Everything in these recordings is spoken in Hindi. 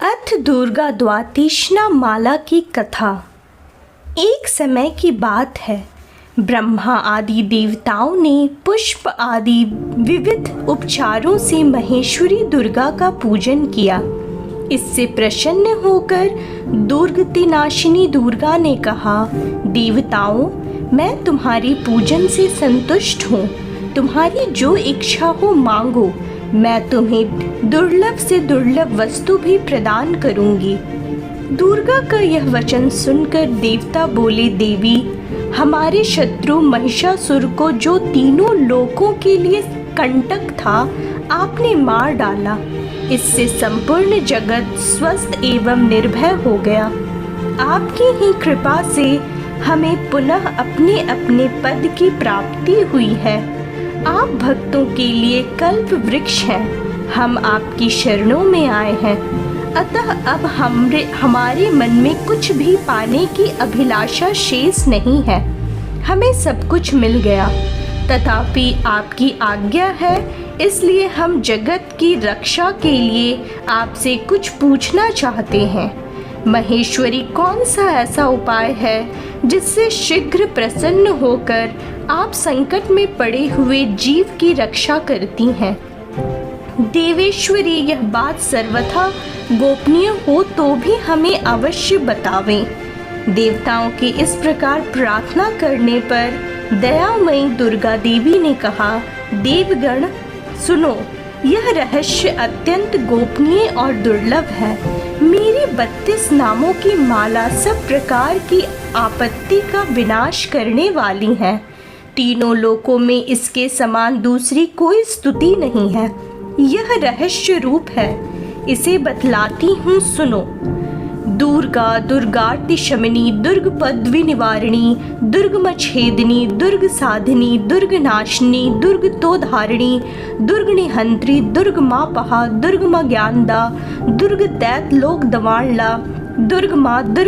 अथ दुर्गा द्वातीष्णा माला की कथा। एक समय की बात है, ब्रह्मा आदि देवताओं ने पुष्प आदि विविध उपचारों से महेश्वरी दुर्गा का पूजन किया। इससे प्रसन्न होकर दुर्गतिनाशिनी दुर्गा ने कहा, देवताओं, मैं तुम्हारी पूजन से संतुष्ट हूँ। तुम्हारी जो इच्छा हो मांगो, मैं तुम्हें दुर्लभ से दुर्लभ वस्तु भी प्रदान करूंगी। दुर्गा का यह वचन सुनकर देवता बोले, देवी, हमारे शत्रु महिषासुर को, जो तीनों लोकों के लिए कंटक था, आपने मार डाला। इससे संपूर्ण जगत स्वस्थ एवं निर्भय हो गया। आपकी ही कृपा से हमें पुनः अपने अपने पद की प्राप्ति हुई है। आप भक्तों के लिए कल्प वृक्ष हैं। हम आपकी शरणों में आए हैं, अतः अब हमारे मन में कुछ भी पाने की अभिलाषा शेष नहीं है। हमें सब कुछ मिल गया, तथापि आपकी आज्ञा है, इसलिए हम जगत की रक्षा के लिए आपसे कुछ पूछना चाहते हैं। महेश्वरी, कौन सा ऐसा उपाय है जिससे शीघ्र प्रसन्न होकर आप संकट में पड़े हुए जीव की रक्षा करती हैं? देवेश्वरी, यह बात सर्वथा गोपनीय हो तो भी हमें अवश्य बतावें। देवताओं की इस प्रकार प्रार्थना करने पर दयामयी दुर्गा देवी ने कहा, देवगण सुनो, यह रहस्य अत्यंत गोपनीय और दुर्लभ है। मेरी 32 नामों की माला सब प्रकार की आपत्ति का विनाश करने वाली है। तीनों लोकों में इसके समान दूसरी कोई स्तुति नहीं है। यह रहस्य रूप है, इसे बतलाती हूँ, सुनो। दुर्गा, दुर्गार्ति शमिनी, दुर्ग पदवी निवारिणी, दुर्गम छेदिनी, दुर्ग साधिनी, दुर्ग नाशिनी, दुर्ग तो धारिणी, दुर्ग निहंत्री, दुर्ग मापहा, दुर्ग मा ज्ञानदा, दुर्ग दैत लोक दवाणला, दुर्ग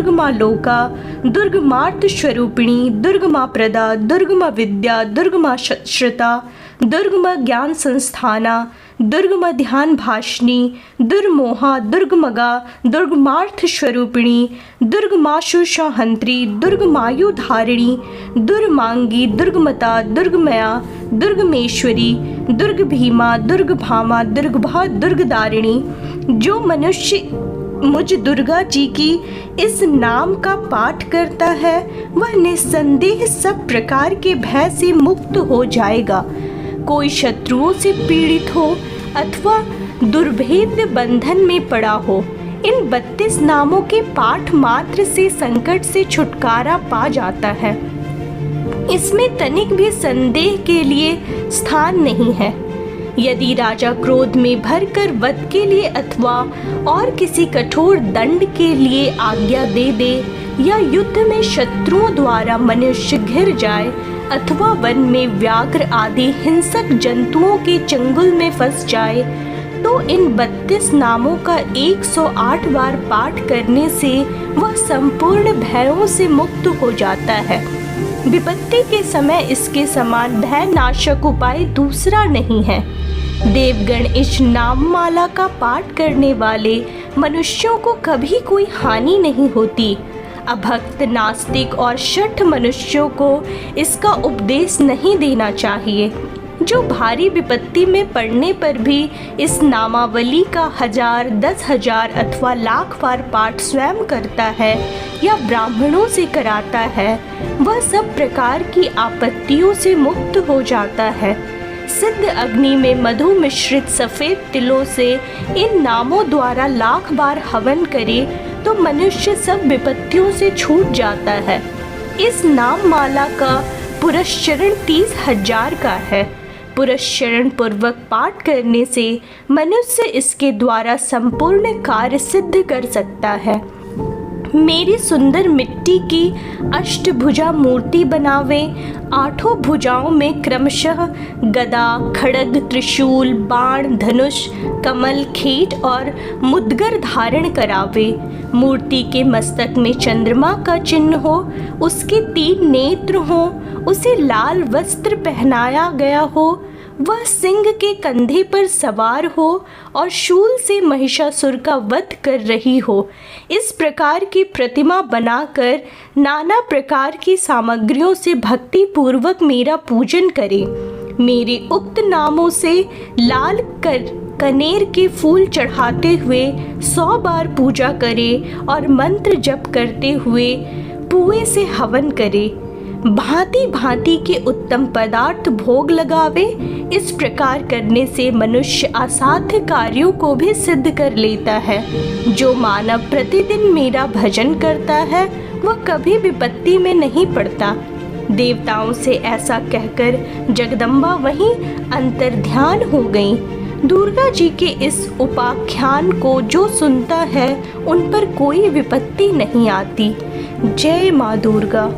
माँ लोका, दुर्ग मार्त स्वरूपिणी, दुर्ग माँ प्रदा, दुर्ग माँ विद्या, दुर्ग माँ श्रुता, दुर्ग माँ ज्ञान संस्थाना, दुर्ग माँ ध्यान भाषिनी, दुर्मोहा, दुर्ग मगा, दुर्ग मार्थ स्वरूपिणी, दुर्ग माशु शाहंत्री, दुर्ग मायु धारिणी, दुर्मांगी, दुर्गमता, दुर्गमया, दुर्गमेश्वरी, दुर्ग भीमा, दुर्ग भामा, दुर्ग भा, दुर्ग दारिणी। जो मनुष्य मुझ दुर्गा जी की इस नाम का पाठ करता है, वह निस्संदेह सब प्रकार के भय से मुक्त हो जाएगा। कोई शत्रुओं से पीड़ित हो अथवा दुर्भेद्य बंधन में पड़ा हो, इन 32 नामों के पाठ मात्र से संकट से छुटकारा पा जाता है। इसमें तनिक भी संदेह के लिए स्थान नहीं है। यदि राजा क्रोध में भरकर वध के लिए अथवा और किसी कठोर दंड के लिए आज्ञा दे दे, या युद्ध में शत्रुओं द्वारा मनुष्य घिर जाए, अथवा वन में व्याघ्र आदि हिंसक जंतुओं के चंगुल में फंस जाए, तो इन 32 नामों का 108 बार पाठ करने से वह संपूर्ण भयों से मुक्त हो जाता है। विपत्ति के समय इसके समान भय नाशक उपाय दूसरा नहीं है। देवगण, इस नाममाला का पाठ करने वाले मनुष्यों को कभी कोई हानि नहीं होती। अभक्त, नास्तिक और शठ मनुष्यों को इसका उपदेश नहीं देना चाहिए। जो भारी विपत्ति में पड़ने पर भी इस नामावली का 1000, 10,000 अथवा लाख बार पाठ स्वयं करता है या ब्राह्मणों से कराता है, वह सब प्रकार की आपत्तियों से मुक्त हो जाता है। सिद्ध अग्नि में मधु मिश्रित सफ़ेद तिलों से इन नामों द्वारा लाख बार हवन करे तो मनुष्य सब विपत्तियों से छूट जाता है। इस नाम माला का पुरस्चरण 30,000 का है। पुरस्चरण पूर्वक पाठ करने से मनुष्य इसके द्वारा संपूर्ण कार्य सिद्ध कर सकता है। मेरी सुंदर मिट्टी की अष्टभुजा मूर्ति बनावे, 8 भुजाओं में क्रमशः गदा, खड्ग, त्रिशूल, बाण, धनुष, कमल, खेट और मुद्गर धारण करावे। मूर्ति के मस्तक में चंद्रमा का चिन्ह हो, उसके 3 नेत्र हो, उसे लाल वस्त्र पहनाया गया हो, वह सिंह के कंधे पर सवार हो और शूल से महिषासुर का वध कर रही हो। इस प्रकार की प्रतिमा बनाकर नाना प्रकार की सामग्रियों से भक्ति पूर्वक मेरा पूजन करे। मेरे उक्त नामों से लाल कनेर के फूल चढ़ाते हुए 100 बार पूजा करे और मंत्र जप करते हुए पुए से हवन करे। भांति भांति के उत्तम पदार्थ भोग लगावे। इस प्रकार करने से मनुष्य असाध्य कार्यों को भी सिद्ध कर लेता है। जो मानव प्रतिदिन मेरा भजन करता है वह कभी विपत्ति में नहीं पड़ता। देवताओं से ऐसा कहकर जगदम्बा वहीं अंतर्ध्यान हो गई। दुर्गा जी के इस उपाख्यान को जो सुनता है उन पर कोई विपत्ति नहीं आती। जय माँ दुर्गा।